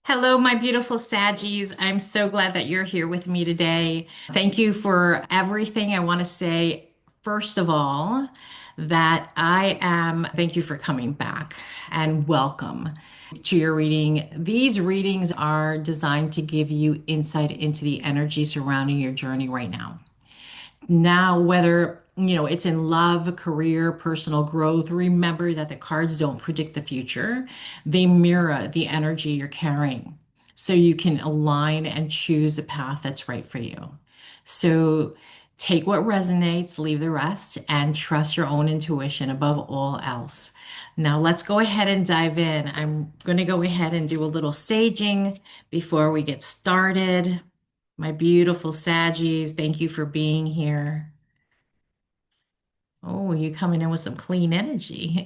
Hello, my beautiful Saggis. I'm so glad that you're here with me today. Thank you for everything. I want to say, first of all, thank you for coming back and welcome to your reading. These readings are designed to give you insight into the energy surrounding your journey right now. Now, whether it's in love, career, personal growth, remember that the cards don't predict the future. They mirror the energy you're carrying. So you can align and choose the path that's right for you. So take what resonates, leave the rest, and trust your own intuition above all else. Now, let's go ahead and dive in. I'm going to go ahead and do a little saging before we get started. My beautiful Saggies, thank you for being here. Oh, you coming in with some clean energy.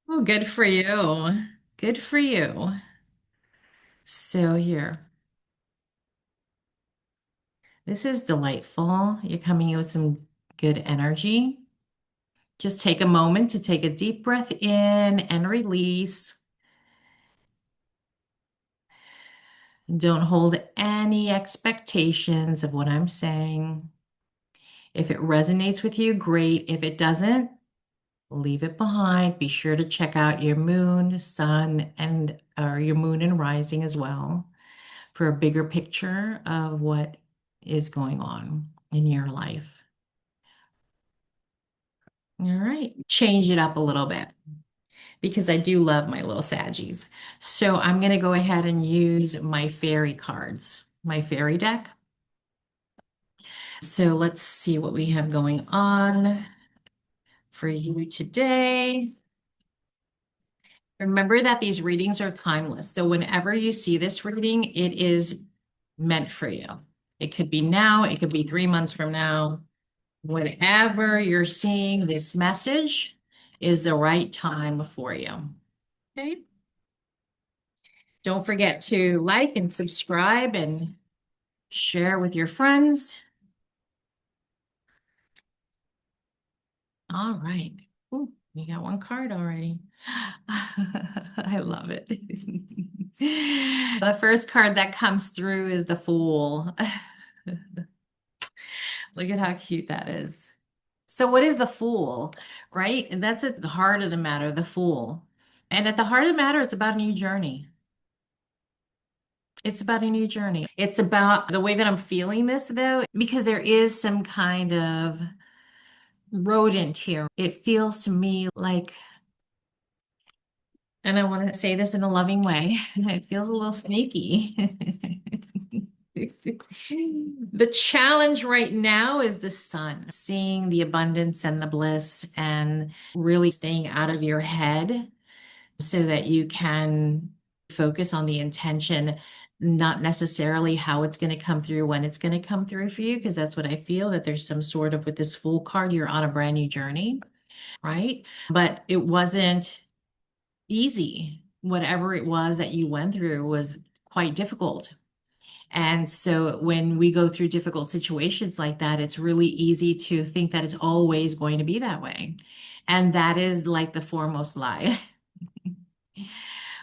Oh, good for you. Good for you. So here, this is delightful. You're coming in with some good energy. Just take a moment to take a deep breath in and release. Don't hold any expectations of what I'm saying. If it resonates with you, great. If it doesn't, leave it behind. Be sure to check out your moon, sun, and or your moon and rising as well for a bigger picture of what is going on in your life. All right, change it up a little bit because I do love my little Saggies. So I'm going to go ahead and use my fairy cards, my fairy deck. So let's see what we have going on for you today. Remember that these readings are timeless. So whenever you see this reading, it is meant for you. It could be now, it could be 3 months from now. Whenever you're seeing this message is the right time for you. Okay. Don't forget to like and subscribe and share with your friends. All right. Ooh, we got one card already. I love it. The first card that comes through is the Fool. Look at how cute that is. So, what is the Fool, right? And that's at the heart of the matter, the Fool. And at the heart of the matter, it's about a new journey. It's about a new journey. It's about the way that I'm feeling this, though, because there is some kind of rodent here. It feels to me like, and I want to say this in a loving way, it feels a little sneaky. The challenge right now is the sun, seeing the abundance and the bliss and really staying out of your head so that you can focus on the intention, not necessarily how it's going to come through, when it's going to come through for you, because that's what I feel that there's some sort of, with this Fool card, you're on a brand new journey, right? But it wasn't easy. Whatever it was that you went through was quite difficult. And so when we go through difficult situations like that, it's really easy to think that it's always going to be that way. And that is like the foremost lie.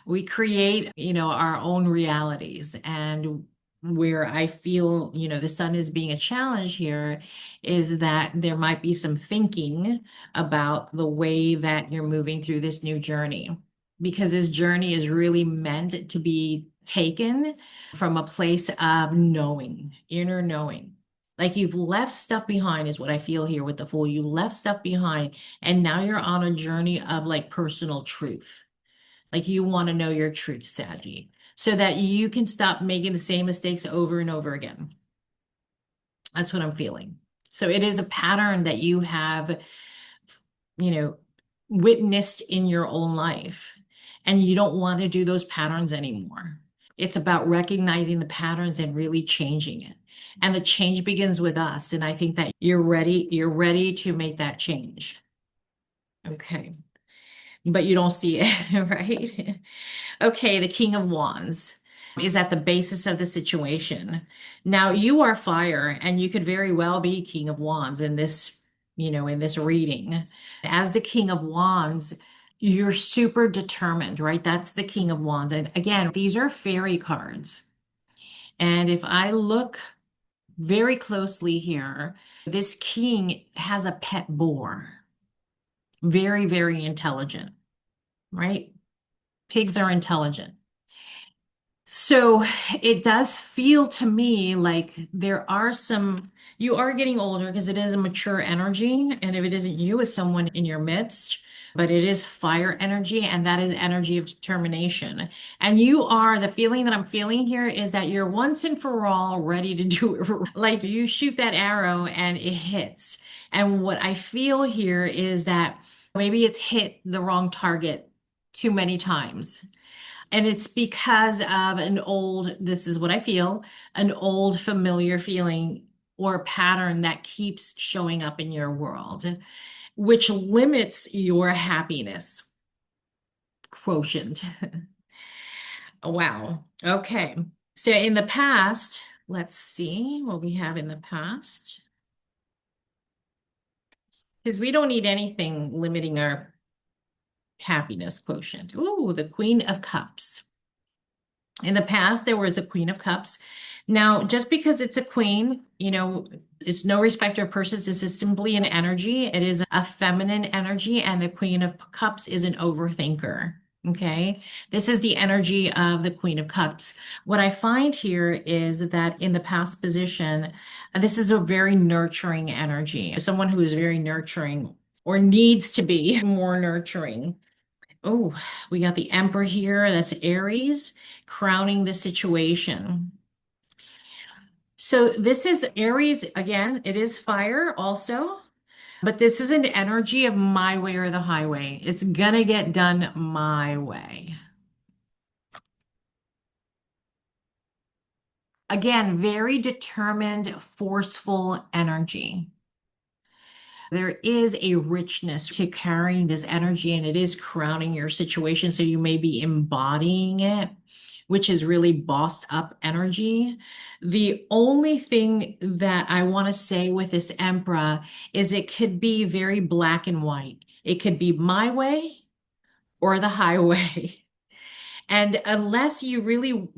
We create, our own realities. And where I feel, the sun is being a challenge here is that there might be some thinking about the way that you're moving through this new journey, because this journey is really meant to be taken from a place of knowing, inner knowing. Like you've left stuff behind, is what I feel here with the Fool. You left stuff behind, and now you're on a journey of like personal truth. Like you want to know your truth, Saggy, so that you can stop making the same mistakes over and over again. That's what I'm feeling. So it is a pattern that you have, you know, witnessed in your own life, and you don't want to do those patterns anymore. It's about recognizing the patterns and really changing it. And the change begins with us. And I think that you're ready to make that change. Okay. But you don't see it, right? Okay, the King of Wands is at the basis of the situation. Now, you are fire, and you could very well be King of Wands in this, in this reading. As the King of Wands, You're super determined, right? That's the King of Wands. And again, these are fairy cards. And if I look very closely here, this king has a pet boar. Very, very intelligent, right? Pigs are intelligent. So it does feel to me like there are some, you are getting older because it is a mature energy. And if it isn't you, it's someone in your midst, but it is fire energy and that is energy of determination. And you are, the feeling that I'm feeling here is that you're once and for all ready to do it. Like you shoot that arrow and it hits. And what I feel here is that maybe it's hit the wrong target too many times. And it's because of an old, this is what I feel, an old familiar feeling or pattern that keeps showing up in your world, which limits your happiness quotient. Wow. Okay. So in the past, let's see what we have in the past. Because we don't need anything limiting our happiness quotient. Ooh, the Queen of Cups. In the past, there was a Queen of Cups. Now, just because it's a queen, it's no respecter of persons. This is simply an energy. It is a feminine energy, and the Queen of Cups is an overthinker. Okay. This is the energy of the Queen of Cups. What I find here is that in the past position, this is a very nurturing energy. Someone who is very nurturing or needs to be more nurturing. Oh, we got the Emperor here. That's Aries crowning the situation. So this is Aries again. It is fire also, but this is an energy of my way or the highway. It's gonna get done my way. Again, very determined, forceful energy. There is a richness to carrying this energy, and it is crowning your situation. So you may be embodying it, which is really bossed up energy. The only thing that I want to say with this Emperor is it could be very black and white. It could be my way or the highway. And unless you really,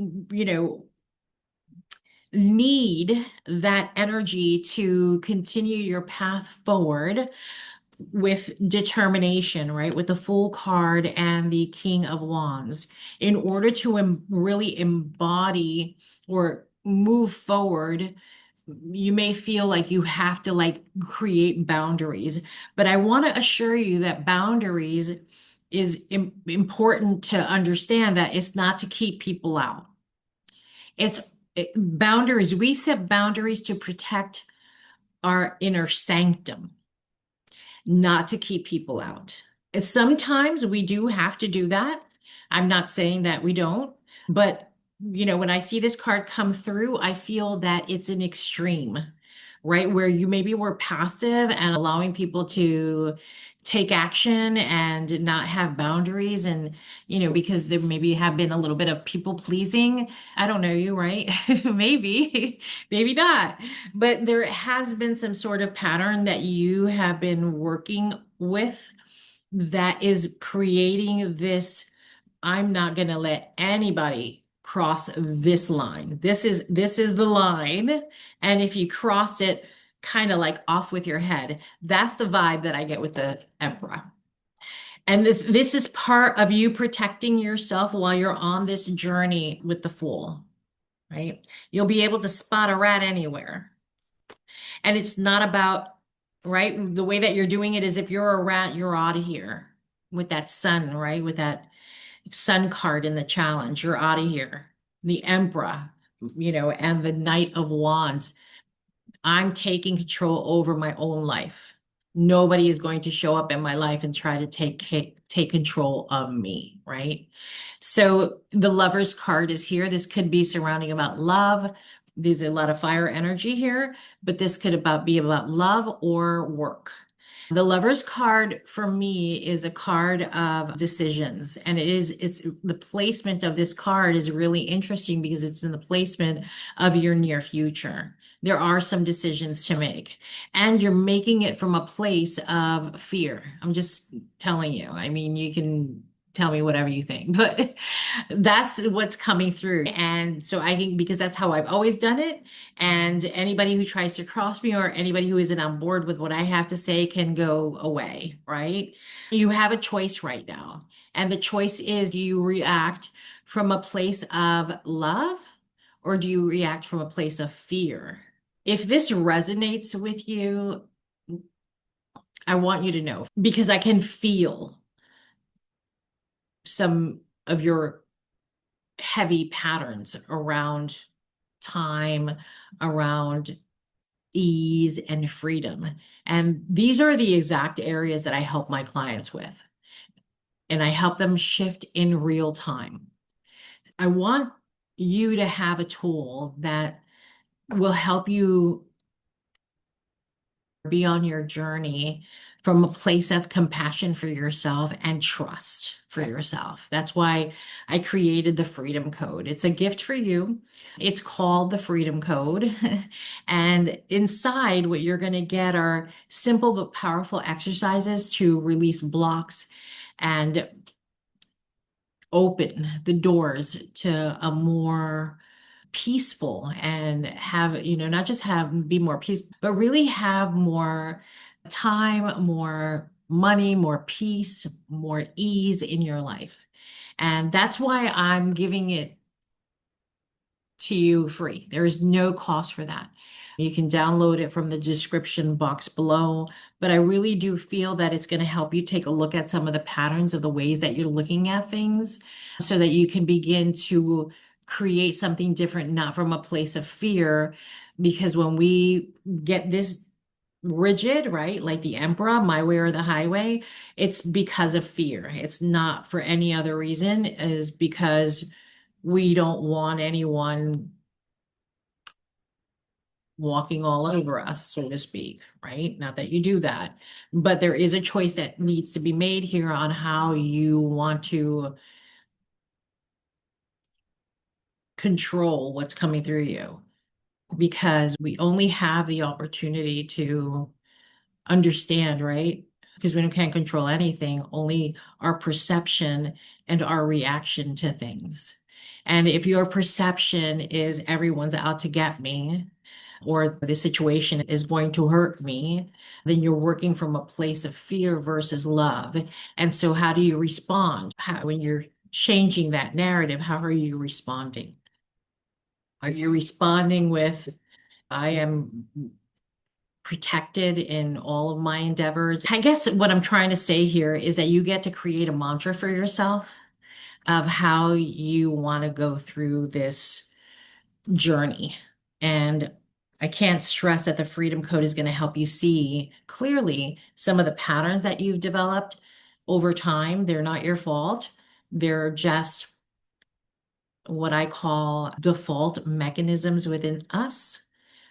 need that energy to continue your path forward, with determination, right? With the Fool card and the King of Wands, in order to really embody or move forward, you may feel like you have to like create boundaries. But I want to assure you that boundaries is important to understand that it's not to keep people out. It's boundaries. We set boundaries to protect our inner sanctum, not to keep people out. Sometimes we do have to do that. I'm not saying that we don't, but when I see this card come through, I feel that it's an extreme, right? Where you maybe were passive and allowing people to take action and not have boundaries and because there maybe have been a little bit of people pleasing. I don't know you, right? Maybe, maybe not. But there has been some sort of pattern that you have been working with that is creating this. I'm not going to let anybody cross this line. This is the line. And if you cross it, kind of like off with your head. That's the vibe that I get with the Emperor. And this is part of you protecting yourself while you're on this journey with the Fool, right? You'll be able to spot a rat anywhere. And it's not about, right? The way that you're doing it is if you're a rat, you're out of here with that sun, right? With that sun card in the challenge, you're out of here. The Emperor, and the Knight of Wands. I'm taking control over my own life. Nobody is going to show up in my life and try to take control of me, right? So the Lover's card is here. This could be surrounding about love. There's a lot of fire energy here, but this could be about love or work. The Lover's card for me is a card of decisions, and it's the placement of this card is really interesting because it's in the placement of your near future. there are some decisions to make, and you're making it from a place of fear. I'm just telling you. I mean, you can tell me whatever you think, but that's what's coming through. And so I think because that's how I've always done it. And anybody who tries to cross me or anybody who isn't on board with what I have to say can go away, right? You have a choice right now. And the choice is, do you react from a place of love or do you react from a place of fear? If this resonates with you, I want you to know because I can feel some of your heavy patterns around time, around ease and freedom. And these are the exact areas that I help my clients with. And I help them shift in real time. I want you to have a tool that will help you be on your journey from a place of compassion for yourself and trust for yourself. That's why I created the Freedom Code. It's a gift for you. It's called the Freedom Code. And inside, what you're going to get are simple but powerful exercises to release blocks and open the doors to a more peaceful and have, not just have be more peace, but really have more time, more money, more peace, more ease in your life. And that's why I'm giving it to you free. There is no cost for that. You can download it from the description box below, but I really do feel that it's going to help you take a look at some of the patterns of the ways that you're looking at things so that you can begin to create something different, not from a place of fear. Because when we get this rigid, right, like the emperor, my way or the highway, it's because of fear. It's not for any other reason, is because we don't want anyone walking all over us, so to speak, right? Not that you do that, but there is a choice that needs to be made here on how you want to control what's coming through you, because we only have the opportunity to understand, right? Because we can't control anything, only our perception and our reaction to things. And if your perception is everyone's out to get me, or the situation is going to hurt me, then you're working from a place of fear versus love. And so, how do you respond? When you're changing that narrative, how are you responding? Are you responding with, I am protected in all of my endeavors? I guess what I'm trying to say here is that you get to create a mantra for yourself of how you want to go through this journey. And I can't stress that the Freedom Code is going to help you see clearly some of the patterns that you've developed over time. They're not your fault. They're just what I call default mechanisms within us.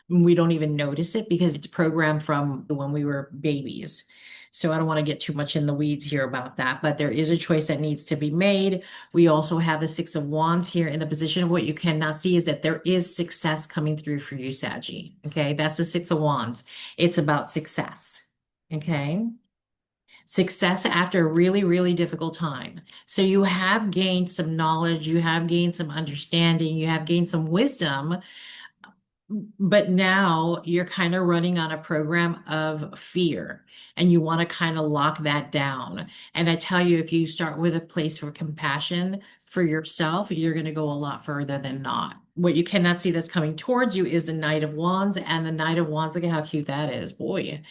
We don't even notice it because it's programmed from when we were babies. So I don't want to get too much in the weeds here about that, but there is a choice that needs to be made. We also have the Six of Wands here in the position of what you cannot see is that there is success coming through for you, Saggi. Okay, that's the Six of Wands. It's about success. Okay. Success after a really, really difficult time. So you have gained some knowledge, you have gained some understanding, you have gained some wisdom, but now you're kind of running on a program of fear and you want to kind of lock that down. And I tell you, if you start with a place for compassion for yourself, you're going to go a lot further than not. What you cannot see that's coming towards you is the Knight of Wands, and the Knight of Wands, look at how cute that is. Boy,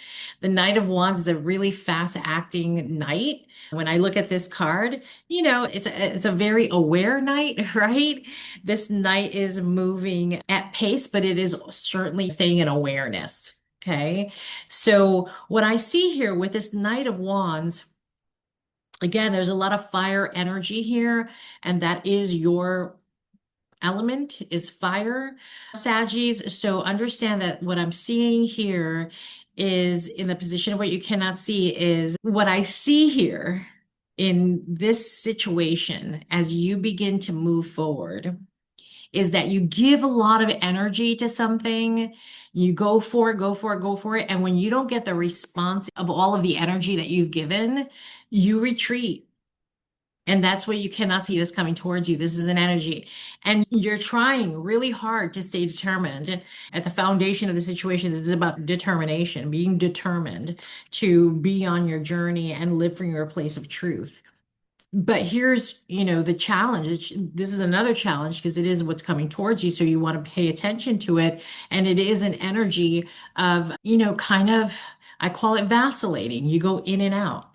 the Knight of Wands is a really fast acting knight. When I look at this card, it's a very aware knight, right? This knight is moving at pace, but it is certainly staying in awareness. Okay. So what I see here with this Knight of Wands, again, there's a lot of fire energy here, and that is your element is fire, Saggies. So understand that what I'm seeing here is in the position of what you cannot see is what I see here in this situation as you begin to move forward is that you give a lot of energy to something, you go for it, go for it, go for it. And when you don't get the response of all of the energy that you've given, you retreat. And that's why you cannot see this coming towards you. This is an energy. And you're trying really hard to stay determined. At the foundation of the situation, this is about determination, being determined to be on your journey and live from your place of truth. But here's, the challenge. This is another challenge because it is what's coming towards you. So you want to pay attention to it. And it is an energy of, kind of, I call it vacillating. You go in and out.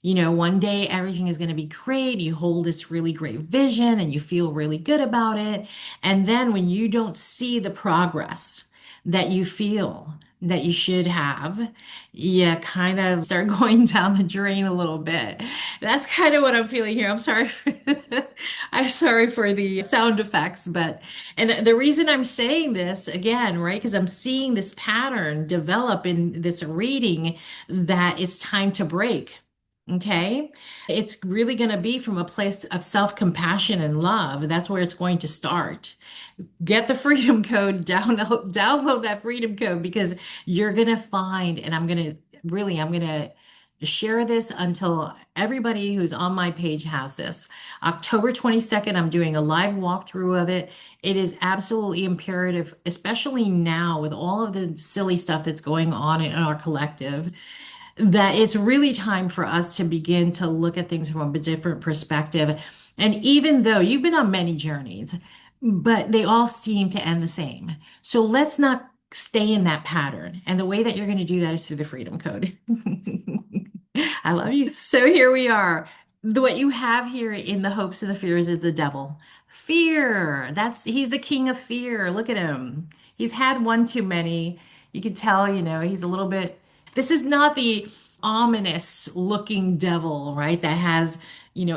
One day everything is going to be great. You hold this really great vision and you feel really good about it. And then when you don't see the progress that you feel that you should have, you kind of start going down the drain a little bit. That's kind of what I'm feeling here. I'm sorry for the sound effects, and the reason I'm saying this again, right? Because I'm seeing this pattern develop in this reading that it's time to break. Okay. It's really going to be from a place of self-compassion and love. That's where it's going to start. Get the freedom code, download that freedom code because you're going to find, and I'm going to share this until everybody who's on my page has this. October 22nd, I'm doing a live walkthrough of it. It is absolutely imperative, especially now with all of the silly stuff that's going on in our collective, that it's really time for us to begin to look at things from a different perspective. And even though you've been on many journeys, but they all seem to end the same. So let's not stay in that pattern. And the way that you're going to do that is through the Freedom Code. I love you. So here we are. What you have here in the hopes and the fears is the devil. Fear. He's the king of fear. Look at him. He's had one too many. You can tell, he's a little bit. This is not the ominous looking devil, right? That has,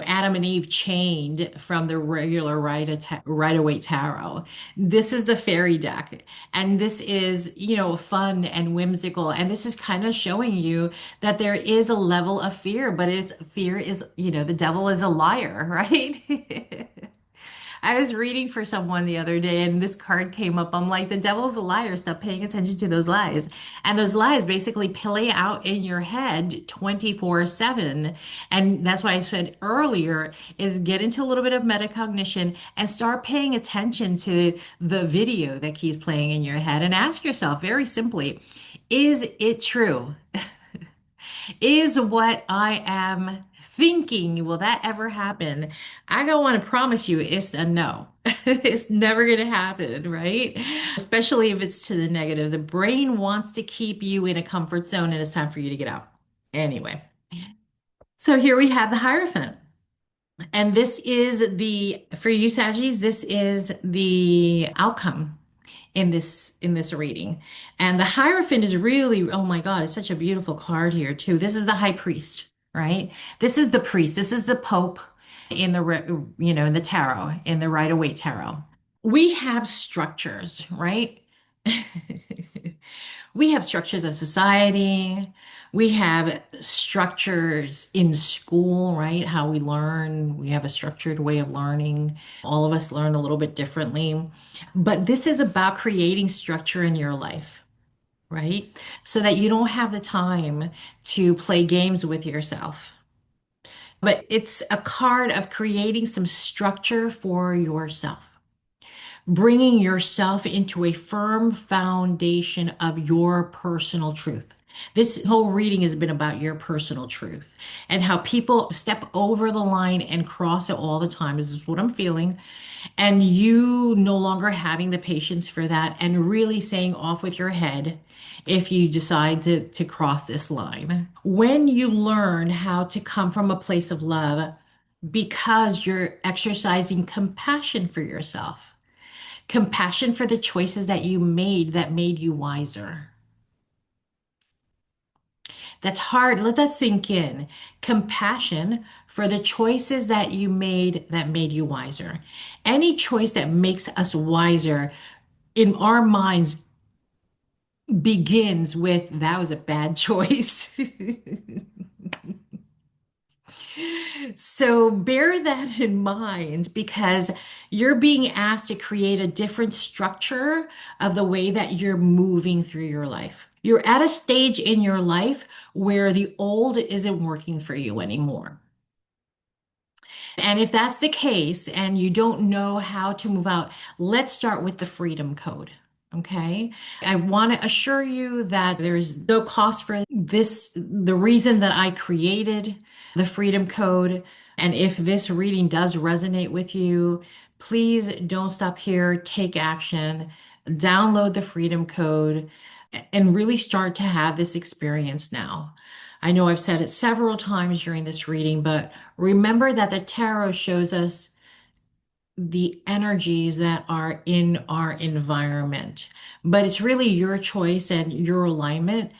Adam and Eve chained from the regular Rider-Waite tarot. This is the fairy deck. And this is, fun and whimsical. And this is kind of showing you that there is a level of fear, but fear is, the devil is a liar, right? I was reading for someone the other day and this card came up. I'm like, the devil's a liar. Stop paying attention to those lies. And those lies basically play out in your head 24/7. And that's why I said earlier is get into a little bit of metacognition and start paying attention to the video that keeps playing in your head and ask yourself very simply, is it true? Is what I am thinking, will that ever happen? I don't want to promise you it's a no. It's never going to happen, right? Especially if it's to the negative. The brain wants to keep you in a comfort zone and it's time for you to get out. Anyway, so here we have the Hierophant. And this is for you, Saggis, this is the outcome in this reading. And the Hierophant is really, oh my God, it's such a beautiful card here too. This is the High Priest, right? This is the priest. This is the Pope in the tarot, in the Rider-Waite tarot. We have structures, right? We have structures of society. We have structures in school, right? How we learn. We have a structured way of learning. All of us learn a little bit differently. But this is about creating structure in your life, right? So that you don't have the time to play games with yourself. But it's a card of creating some structure for yourself, bringing yourself into a firm foundation of your personal truth. This whole reading has been about your personal truth and how people step over the line and cross it all the time. This is what I'm feeling. And you no longer having the patience for that and really saying off with your head if you decide to cross this line. When you learn how to come from a place of love because you're exercising compassion for yourself, compassion for the choices that you made that made you wiser. That's hard. Let that sink in. Compassion for the choices that you made that made you wiser. Any choice that makes us wiser in our minds begins with that was a bad choice. So bear that in mind because you're being asked to create a different structure of the way that you're moving through your life. You're at a stage in your life where the old isn't working for you anymore. And if that's the case and you don't know how to move out, let's start with the freedom code. Okay. I want to assure you that there's no cost for this. The reason that I created the freedom code, and if this reading does resonate with you, please don't stop here. Take action, download the freedom code, and really start to have this experience now. I know I've said it several times during this reading, but remember that the tarot shows us the energies that are in our environment. But it's really your choice and your alignment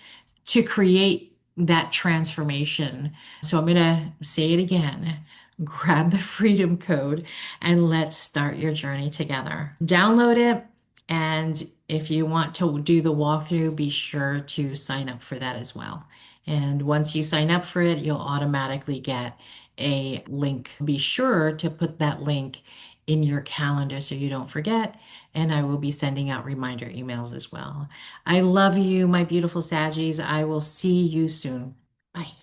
to create that transformation. So I'm going to say it again. Grab the freedom code and let's start your journey together. Download it. And if you want to do the walkthrough, be sure to sign up for that as well. And once you sign up for it, you'll automatically get a link. Be sure to put that link in your calendar so you don't forget. And I will be sending out reminder emails as well. I love you, my beautiful Saggies. I will see you soon. Bye.